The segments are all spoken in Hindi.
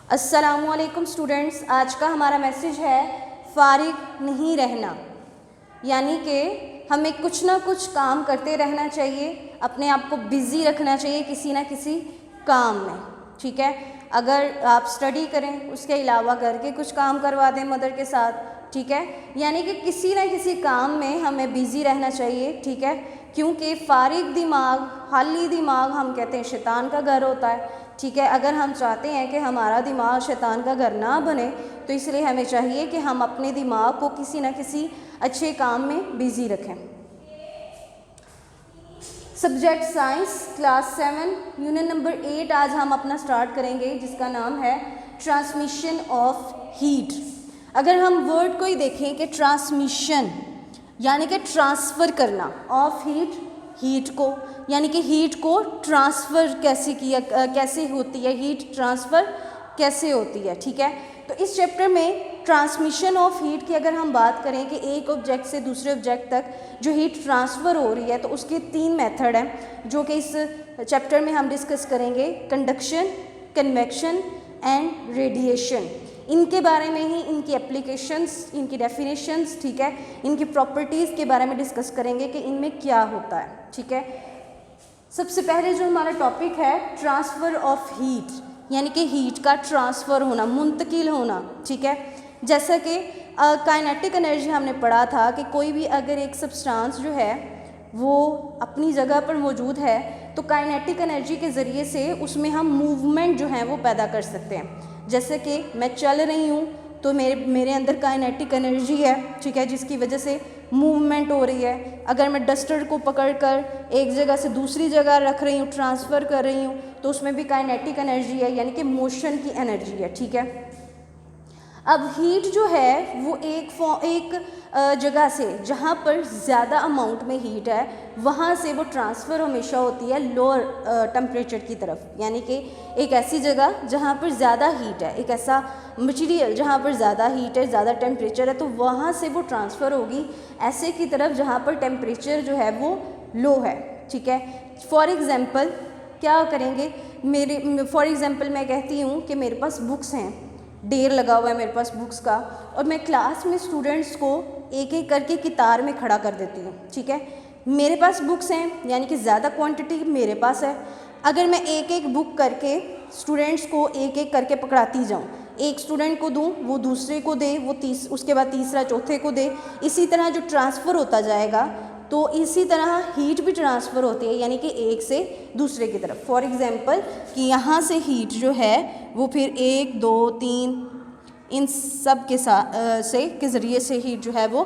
अस्सलामुअलैकुम स्टूडेंट्स, आज का हमारा मैसेज है फारिग नहीं रहना, यानी कि हमें कुछ ना कुछ काम करते रहना चाहिए, अपने आप को बिज़ी रखना चाहिए किसी ना किसी काम में। ठीक है, अगर आप स्टडी करें उसके अलावा घर के कुछ काम करवा दें मदर के साथ। ठीक है, यानी कि किसी ना किसी काम में हमें बिज़ी रहना चाहिए। ठीक है, क्योंकि फारिग दिमाग, खाली दिमाग हम कहते हैं शैतान का घर होता है। ठीक है, अगर हम चाहते हैं कि हमारा दिमाग शैतान का घर ना बने तो इसलिए हमें चाहिए कि हम अपने दिमाग को किसी न किसी अच्छे काम में बिज़ी रखें। Subject science class 7 unit number 8 आज हम अपना स्टार्ट करेंगे, जिसका नाम है ट्रांसमिशन ऑफ हीट। अगर हम वर्ड को ही देखें कि ट्रांसमिशन यानी कि ट्रांसफ़र करना ऑफ हीट को, यानी कि हीट को ट्रांसफ़र कैसे होती है, हीट ट्रांसफ़र कैसे होती है। ठीक है, तो इस चैप्टर में ट्रांसमिशन ऑफ हीट की अगर हम बात करें कि एक ऑब्जेक्ट से दूसरे ऑब्जेक्ट तक जो हीट ट्रांसफ़र हो रही है, तो उसके 3 मेथड हैं जो कि इस चैप्टर में हम डिस्कस करेंगे: कंडक्शन, कन्वेक्शन एंड रेडिएशन। इनके बारे में ही, इनकी एप्लीकेशंस, इनकी डेफिनेशंस, ठीक है, इनकी प्रॉपर्टीज़ के बारे में डिस्कस करेंगे कि इनमें क्या होता है। ठीक है, सबसे पहले जो हमारा टॉपिक है ट्रांसफ़र ऑफ हीट, यानी कि हीट का ट्रांसफ़र होना, मुंतकिल होना। ठीक है, जैसा कि काइनेटिक एनर्जी हमने पढ़ा था कि कोई भी अगर एक सब्सटेंस जो है वो अपनी जगह पर मौजूद है तो काइनेटिक एनर्जी के ज़रिए से उसमें हम मूवमेंट जो है वो पैदा कर सकते हैं। जैसे कि मैं चल रही हूँ तो मेरे अंदर काइनेटिक एनर्जी है, ठीक है, जिसकी वजह से मूवमेंट हो रही है। अगर मैं डस्टर को पकड़कर एक जगह से दूसरी जगह रख रही हूँ, ट्रांसफ़र कर रही हूँ, तो उसमें भी काइनेटिक एनर्जी है, यानी कि मोशन की एनर्जी है। ठीक है, अब हीट जो है वो एक जगह से जहाँ पर ज़्यादा अमाउंट में हीट है वहाँ से वो ट्रांसफ़र हमेशा होती है लोअर टेम्परेचर की तरफ, यानी कि एक ऐसी जगह जहाँ पर ज़्यादा हीट है, एक ऐसा मटेरियल जहाँ पर ज़्यादा हीट है, ज़्यादा टेम्परेचर है, तो वहाँ से वो ट्रांसफ़र होगी ऐसे की तरफ जहाँ पर टेम्परेचर जो है वो लो है। ठीक है, फॉर एग्ज़ाम्पल क्या करेंगे, फॉर एग्ज़ाम्पल मैं कहती हूँ कि मेरे पास बुक्स हैं, ढेर लगा हुआ है मेरे पास बुक्स का, और मैं क्लास में स्टूडेंट्स को एक एक करके कतार में खड़ा कर देती हूँ। ठीक है, मेरे पास बुक्स हैं, यानी कि ज़्यादा क्वांटिटी मेरे पास है। अगर मैं एक एक बुक करके स्टूडेंट्स को एक एक करके पकड़ाती जाऊँ, एक स्टूडेंट को दूँ, वो दूसरे को दे, वो उसके बाद तीसरा चौथे को दे, इसी तरह जो ट्रांसफ़र होता जाएगा तो इसी तरह हीट भी ट्रांसफ़र होती है, यानी कि एक से दूसरे की तरफ। फॉर एग्ज़ाम्पल कि यहाँ से हीट जो है वो फिर 1 2 3 इन सब के के ज़रिए से हीट जो है वो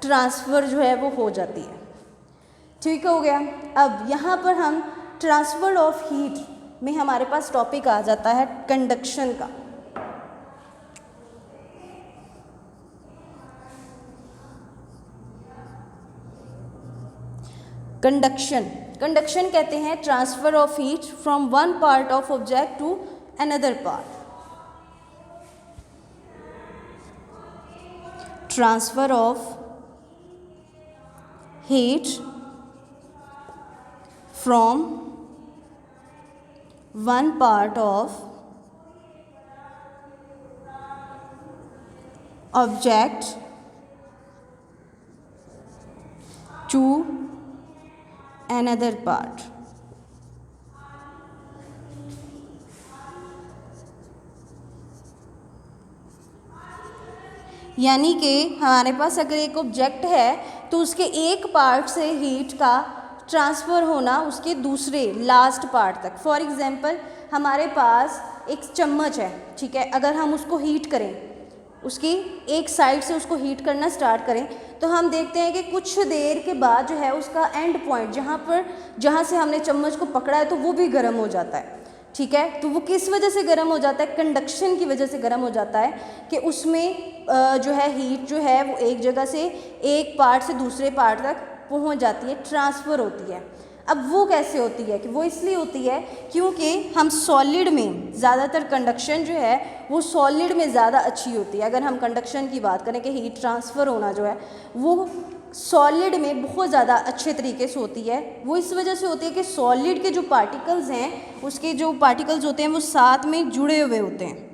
ट्रांसफ़र जो है वो हो जाती है। ठीक हो गया। अब यहाँ पर हम ट्रांसफ़र ऑफ हीट में हमारे पास टॉपिक आ जाता है कंडक्शन का। कंडक्शन कहते हैं transfer of heat from one part of object to another part. Transfer of heat from one part of object to another part। यानी कि हमारे पास अगर एक ऑब्जेक्ट है तो उसके एक पार्ट से हीट का ट्रांसफ़र होना उसके दूसरे लास्ट पार्ट तक। फॉर एग्ज़ाम्पल हमारे पास एक चम्मच है, ठीक है, अगर हम उसको हीट करें, उसकी एक साइड से उसको हीट करना स्टार्ट करें, तो हम देखते हैं कि कुछ देर के बाद जो है उसका एंड पॉइंट जहाँ से हमने चम्मच को पकड़ा है तो वो भी गर्म हो जाता है। ठीक है, तो वो किस वजह से गर्म हो जाता है? कंडक्शन की वजह से गर्म हो जाता है कि उसमें जो है हीट जो है वो एक जगह से एक पार्ट से दूसरे पार्ट तक पहुँच जाती है, ट्रांसफ़र होती है। अब वो कैसे होती है कि वो इसलिए होती है क्योंकि हम सॉलिड में ज़्यादातर कंडक्शन जो है वो सॉलिड में ज़्यादा अच्छी होती है। अगर हम कंडक्शन की बात करें कि हीट ट्रांसफ़र होना जो है वो सॉलिड में बहुत ज़्यादा अच्छे तरीके से होती है। वो इस वजह से होती है कि सॉलिड के जो पार्टिकल्स हैं, उसके जो पार्टिकल्स होते हैं वो साथ में जुड़े हुए होते हैं।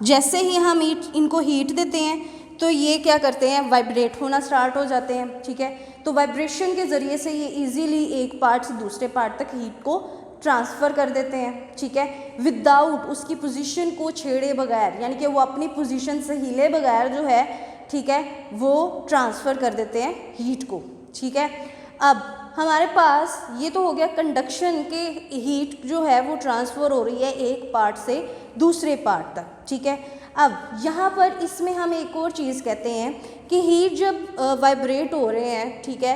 जैसे ही हम इनको हीट देते हैं तो ये क्या करते हैं, वाइब्रेट होना स्टार्ट हो जाते हैं, ठीक है। तो वाइब्रेशन के ज़रिए से ये इजीली एक पार्ट से दूसरे पार्ट तक हीट को ट्रांसफ़र कर देते हैं, ठीक है, विदाउट उसकी पोजीशन को छेड़े बगैर, यानी कि वो अपनी पोजीशन से हिले बगैर जो है, ठीक है, वो ट्रांसफ़र कर देते हैं हीट को, ठीक है। अब हमारे पास ये तो हो गया कंडक्शन के हीट जो है वो ट्रांसफ़र हो रही है एक पार्ट से दूसरे पार्ट तक, ठीक है। अब यहाँ पर इसमें हम एक और चीज़ कहते हैं कि हीट जब वाइब्रेट हो रहे हैं, ठीक है,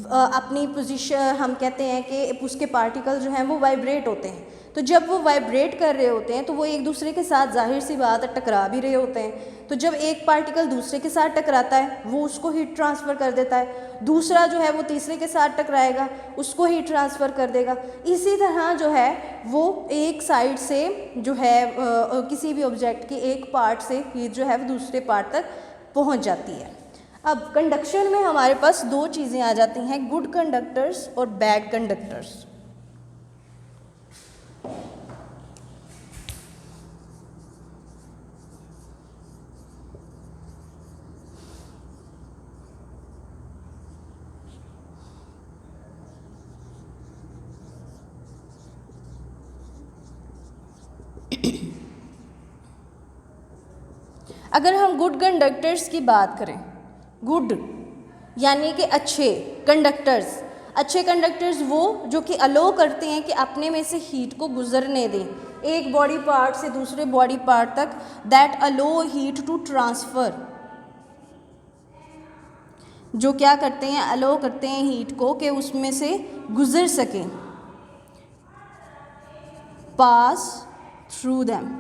अपनी पोजीशन, हम कहते हैं कि उसके पार्टिकल जो हैं वो वाइब्रेट होते हैं। तो जब वो वाइब्रेट कर रहे होते हैं तो वो एक दूसरे के साथ जाहिर सी बात है टकरा भी रहे होते हैं। तो जब एक पार्टिकल दूसरे के साथ टकराता है वो उसको हीट ट्रांसफ़र कर देता है, दूसरा जो है वो तीसरे के साथ टकराएगा, उसको हीट ट्रांसफ़र कर देगा। इसी तरह जो है वो एक साइड से जो है किसी भी ऑब्जेक्ट की एक पार्ट से हीट जो है वो दूसरे पार्ट तक पहुंच जाती है। अब कंडक्शन में हमारे पास दो चीज़ें आ जाती हैं, गुड कंडक्टर्स और बैड कंडक्टर्स। अगर हम गुड कंडक्टर्स की बात करें, गुड यानी कि अच्छे कंडक्टर्स, अच्छे कंडक्टर्स वो जो कि अलो करते हैं कि अपने में से हीट को गुजरने दें एक बॉडी पार्ट से दूसरे बॉडी पार्ट तक, that allow heat to transfer, जो क्या करते हैं, अलो करते हैं हीट को कि उसमें से गुजर सके, पास थ्रू दैम।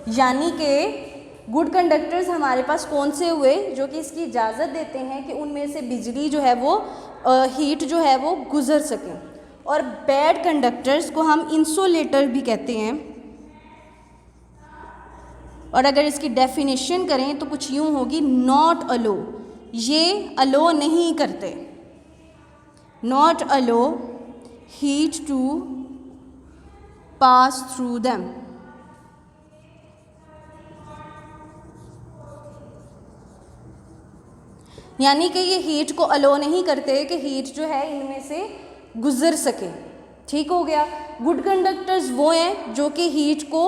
यानी कि गुड कंडक्टर्स हमारे पास कौन से हुए, जो कि इसकी इजाज़त देते हैं कि उनमें से बिजली जो है वो हीट जो है वो गुजर सके। और बैड कंडक्टर्स को हम इंसुलेटर भी कहते हैं। और अगर इसकी डेफिनेशन करें तो कुछ यूँ होगी, नॉट अलो, ये अलो नहीं करते, not allow heat to pass through them. यानी कि ये हीट को अलो नहीं करते कि हीट जो है इनमें से गुजर सके, ठीक हो गया। गुड कंडक्टर्स वो हैं जो कि हीट को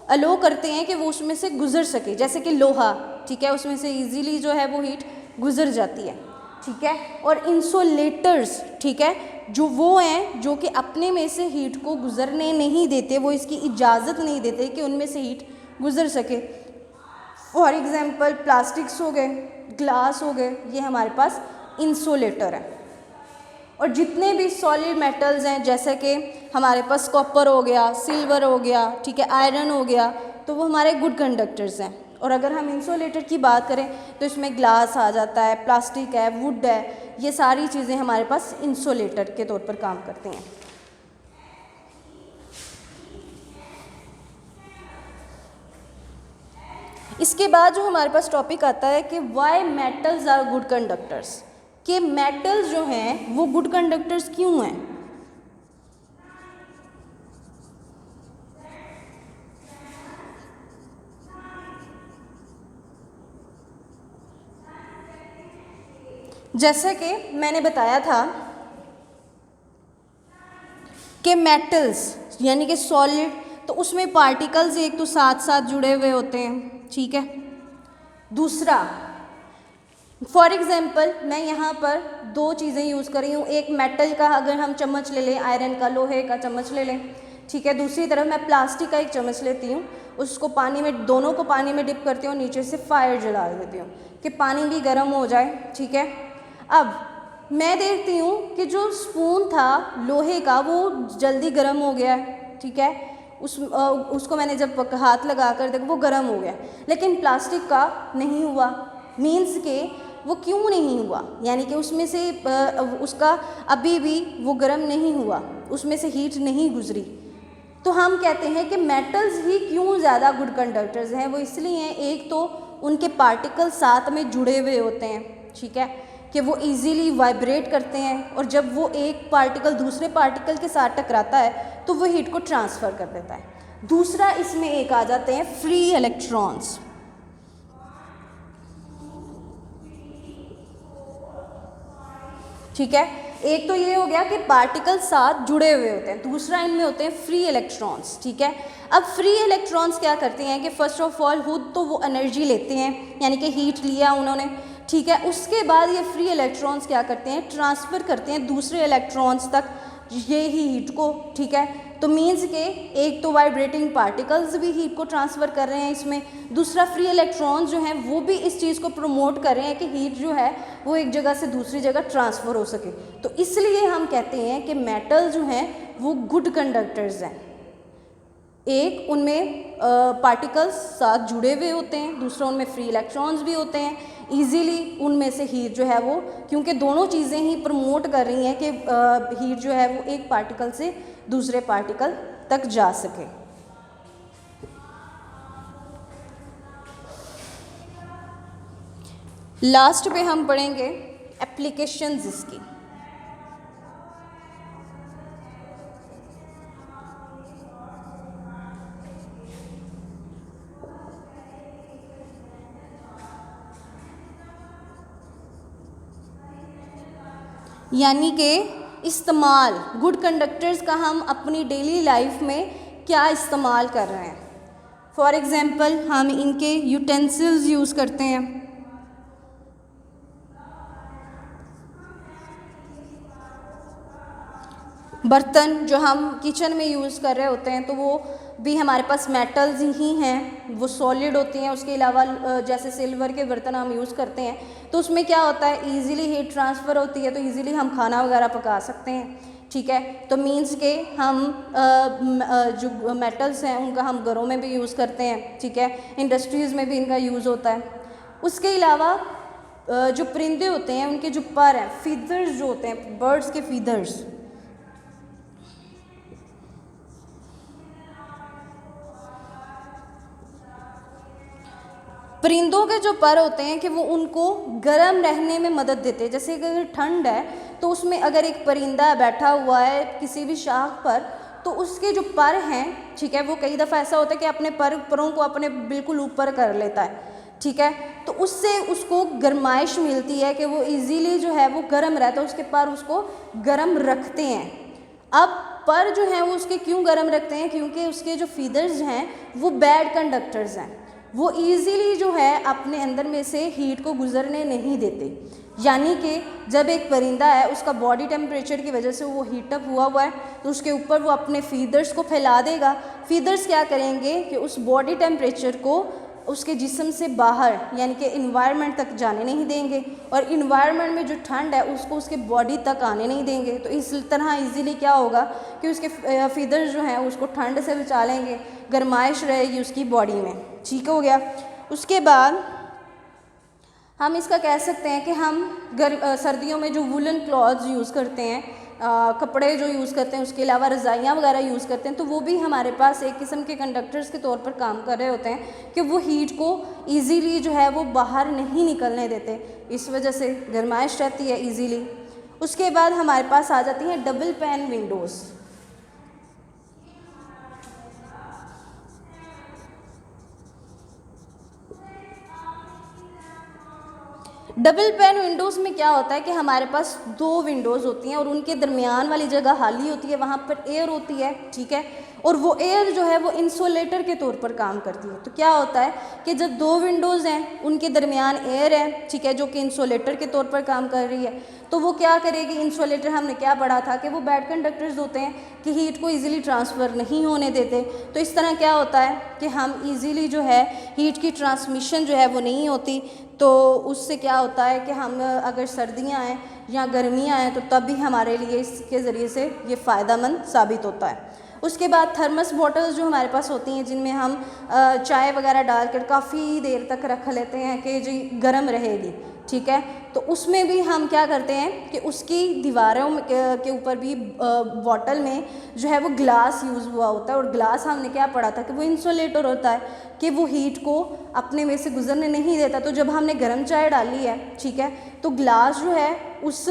अलो करते हैं कि वो उसमें से गुजर सके, जैसे कि लोहा, ठीक है, उसमें से इजीली जो है वो हीट गुजर जाती है, ठीक है। और इंसुलेटर्स, ठीक है, जो वो हैं जो कि अपने में से हीट को गुजरने नहीं देते, वो इसकी इजाज़त नहीं देते कि उनमें से हीट गुजर सके। फॉर एग्ज़ाम्पल प्लास्टिक्स हो गए, ग्लास हो गए, ये हमारे पास इंसुलेटर है। और जितने भी सॉलिड मेटल्स हैं, जैसे कि हमारे पास कॉपर हो गया, सिल्वर हो गया, ठीक है, आयरन हो गया, तो वो हमारे गुड कंडक्टर्स हैं। और अगर हम इंसुलेटर की बात करें तो इसमें ग्लास आ जाता है, प्लास्टिक है, वुड है, ये सारी चीज़ें हमारे पास इंसुलेटर के तौर पर काम करती हैं। इसके बाद जो हमारे पास टॉपिक आता है कि why metals are good conductors, कि मेटल्स जो हैं वो गुड कंडक्टर्स क्यों हैं। जैसे कि मैंने बताया था कि मेटल्स यानी कि सॉलिड, तो उसमें पार्टिकल्स एक तो साथ साथ जुड़े हुए होते हैं, ठीक है। दूसरा, फॉर एग्ज़ाम्पल मैं यहाँ पर दो चीज़ें यूज़ कर रही हूँ, एक मेटल का अगर हम चम्मच ले लें, आयरन का, लोहे का चम्मच ले लें, ठीक है। दूसरी तरफ मैं प्लास्टिक का एक चम्मच लेती हूँ, उसको पानी में, दोनों को पानी में डिप करती हूँ, नीचे से फायर जला देती हूँ कि पानी भी गर्म हो जाए, ठीक है। अब मैं देखती हूँ कि जो स्पून था लोहे का वो जल्दी गर्म हो गया है, ठीक है, उसको मैंने जब हाथ लगा कर देखा वो गर्म हो गया, लेकिन प्लास्टिक का नहीं हुआ। मीन्स के वो क्यों नहीं हुआ, यानी कि उसमें से उसका अभी भी वो गर्म नहीं हुआ, उसमें से हीट नहीं गुजरी। तो हम कहते हैं कि मेटल्स ही क्यों ज़्यादा गुड कंडक्टर्स हैं, वो इसलिए हैं, एक तो उनके पार्टिकल साथ में जुड़े हुए होते हैं, ठीक है, कि वो इजीली वाइब्रेट करते हैं, और जब वो एक पार्टिकल दूसरे पार्टिकल के साथ टकराता है तो वो हीट को ट्रांसफ़र कर देता है। दूसरा इसमें एक आ जाते हैं फ्री इलेक्ट्रॉन्स। ठीक है, एक तो ये हो गया कि पार्टिकल साथ जुड़े हुए होते हैं, दूसरा इनमें होते हैं फ्री इलेक्ट्रॉन्स। ठीक है, अब फ्री इलेक्ट्रॉन्स क्या करते हैं कि फर्स्ट ऑफ ऑल खुद तो वो एनर्जी लेते हैं, यानी कि हीट लिया उन्होंने। ठीक है, उसके बाद ये फ्री इलेक्ट्रॉन्स क्या करते हैं, ट्रांसफ़र करते हैं दूसरे इलेक्ट्रॉन्स तक ये ही हीट को। ठीक है, तो मीन्स के एक तो वाइब्रेटिंग पार्टिकल्स भी हीट को ट्रांसफ़र कर रहे हैं इसमें, दूसरा फ्री इलेक्ट्रॉन्स जो हैं वो भी इस चीज़ को प्रमोट कर रहे हैं कि हीट जो है वो एक जगह से दूसरी जगह ट्रांसफ़र हो सके। तो इसलिए हम कहते हैं कि मेटल जो हैं वो गुड कंडक्टर्स हैं। एक उनमें पार्टिकल्स साथ जुड़े हुए होते हैं, दूसरा उनमें फ्री इलेक्ट्रॉन्स भी होते हैं, ईजीली उनमें से हीट जो है वो, क्योंकि दोनों चीज़ें ही प्रमोट कर रही हैं कि हीट जो है वो एक पार्टिकल से दूसरे पार्टिकल तक जा सके। लास्ट पे हम पढ़ेंगे एप्लीकेशंस इसकी। यानी कि इस्तेमाल गुड कंडक्टर्स का हम अपनी डेली लाइफ में क्या इस्तेमाल कर रहे हैं। फॉर एग्ज़ाम्पल हम इनके यूटेंसिल्स यूज़ करते हैं, बर्तन जो हम किचन में यूज़ कर रहे होते हैं तो वो भी हमारे पास मेटल्स ही हैं, वो सॉलिड होती हैं। उसके अलावा जैसे सिल्वर के बर्तन हम यूज़ करते हैं तो उसमें क्या होता है, इजीली हीट ट्रांसफ़र होती है, तो इजीली हम खाना वगैरह पका सकते हैं। ठीक है, तो मीन्स के हम जो मेटल्स हैं उनका हम घरों में भी यूज़ करते हैं। ठीक है, इंडस्ट्रीज़ में भी इनका यूज़ होता है। उसके अलावा जो परिंदे होते हैं उनके जो पर हैं, फीदर्स जो होते हैं, बर्ड्स के फीदर्स, परिंदों के जो पर होते हैं कि वो उनको गर्म रहने में मदद देते हैं। जैसे अगर ठंड है तो उसमें अगर एक परिंदा बैठा हुआ है किसी भी शाख पर, तो उसके जो पर हैं, ठीक है, वो कई दफ़ा ऐसा होता है कि अपने परों को अपने बिल्कुल ऊपर कर लेता है। ठीक है, तो उससे उसको गर्माइश मिलती है कि वो इजीली जो है वो गर्म रहता है, उसके पर उसको गर्म रखते हैं। अब पर जो हैं वो उसके क्यों गर्म रखते हैं, क्योंकि उसके जो फीदर्स हैं वो बैड कंडक्टर्स हैं, वो ईज़िली जो है अपने अंदर में से हीट को गुजरने नहीं देते। यानी कि जब एक परिंदा है उसका बॉडी टेम्परेचर की वजह से वो हीटअप हुआ है तो उसके ऊपर वो अपने फीदर्स को फैला देगा। फीदर्स क्या करेंगे कि उस बॉडी टेम्परेचर को उसके जिस्म से बाहर यानी कि इन्वायरमेंट तक जाने नहीं देंगे, और इन्वायरमेंट में जो ठंड है उसको उसके बॉडी तक आने नहीं देंगे। तो इस तरह इजीली क्या होगा कि उसके फीदर्स जो हैं उसको ठंड से बचा लेंगे, गर्माइश रहेगी उसकी बॉडी में। ठीक हो गया। उसके बाद हम इसका कह सकते हैं कि हम सर्दियों में जो वुलन क्लॉथ्स यूज़ करते हैं, कपड़े जो यूज़ करते हैं, उसके अलावा रज़ाइयाँ वगैरह यूज़ करते हैं, तो वो भी हमारे पास एक किस्म के कंडक्टर्स के तौर पर काम कर रहे होते हैं कि वो हीट को इजीली जो है वो बाहर नहीं निकलने देते, इस वजह से गर्माइश रहती है इजीली। उसके बाद हमारे पास आ जाती हैं double pan Windows. Double pan Windows में क्या होता है कि हमारे पास दो विंडोज़ होती हैं और उनके दरमियान वाली जगह खाली होती है, वहाँ पर एयर होती है। ठीक है, और वो एयर जो है वो इंसुलेटर के तौर पर काम करती है। तो क्या होता है कि जब दो विंडोज़ हैं उनके दरमियान एयर है, ठीक है, जो कि इंसुलेटर के तौर पर काम कर रही है, तो वो क्या करेगी, इंसुलेटर हमने क्या पढ़ा था कि वो बैड कंडक्टर्स होते हैं कि हीट को ईज़िली ट्रांसफ़र नहीं होने देते। तो इस तरह क्या होता है कि हम ईज़िली जो है हीट की ट्रांसमिशन जो है वो नहीं होती। तो उससे क्या होता है कि हम अगर सर्दियाँ हैं या गर्मियाँ हैं तो तब भी हमारे लिए इसके ज़रिए से ये फ़ायदेमंद साबित होता है। उसके बाद थर्मस बॉटल्स जो हमारे पास होती हैं जिनमें हम चाय वगैरह डालकर काफ़ी देर तक रख लेते हैं कि जी गर्म रहेगी। ठीक है, तो उसमें भी हम क्या करते हैं कि उसकी दीवारों के ऊपर भी बॉटल में जो है वो ग्लास यूज़ हुआ होता है, और ग्लास हमने क्या पढ़ा था कि वो इंसुलेटर होता है कि वो हीट को अपने में से गुजरने नहीं देता। तो जब हमने गर्म चाय डाली है, ठीक है, तो ग्लास जो है उस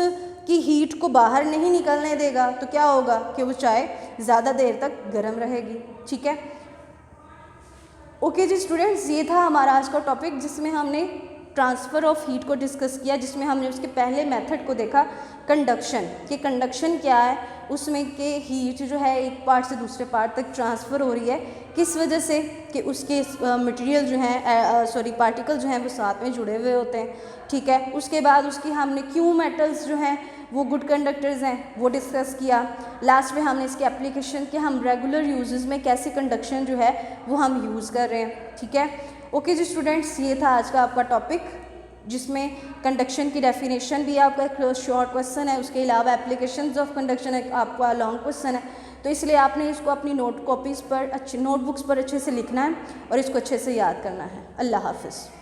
की हीट को बाहर नहीं निकलने देगा, तो क्या होगा कि वो चाय ज़्यादा देर तक गर्म रहेगी। ठीक है, ओके जी स्टूडेंट्स, ये था हमारा आज का टॉपिक जिसमें हमने ट्रांसफ़र ऑफ हीट को डिस्कस किया, जिसमें हमने उसके पहले मेथड को देखा कंडक्शन, कि कंडक्शन क्या है, उसमें के हीट जो है एक पार्ट से दूसरे पार्ट तक ट्रांसफ़र हो रही है किस वजह से, कि उसके मटेरियल जो हैं पार्टिकल जो हैं वो साथ में जुड़े हुए होते हैं, ठीक है। उसके बाद उसकी हमने क्यों मेटल्स जो हैं वो गुड कंडक्टर्स हैं वो डिस्कस किया। लास्ट में हमने इसके एप्लीकेशन के हम रेगुलर यूजेस में कैसे कंडक्शन जो है वो हम यूज़ कर रहे हैं, ठीक है। ओके जी स्टूडेंट्स, ये था आज का आपका टॉपिक जिसमें कंडक्शन की डेफिनेशन भी आपका एक शॉर्ट क्वेश्चन है, उसके अलावा एप्लीकेशंस ऑफ कंडक्शन एक आपका लॉन्ग क्वेश्चन है। तो इसलिए आपने इसको अपनी नोटबुक्स पर अच्छे से लिखना है और इसको अच्छे से याद करना है। अल्लाह हाफिज़।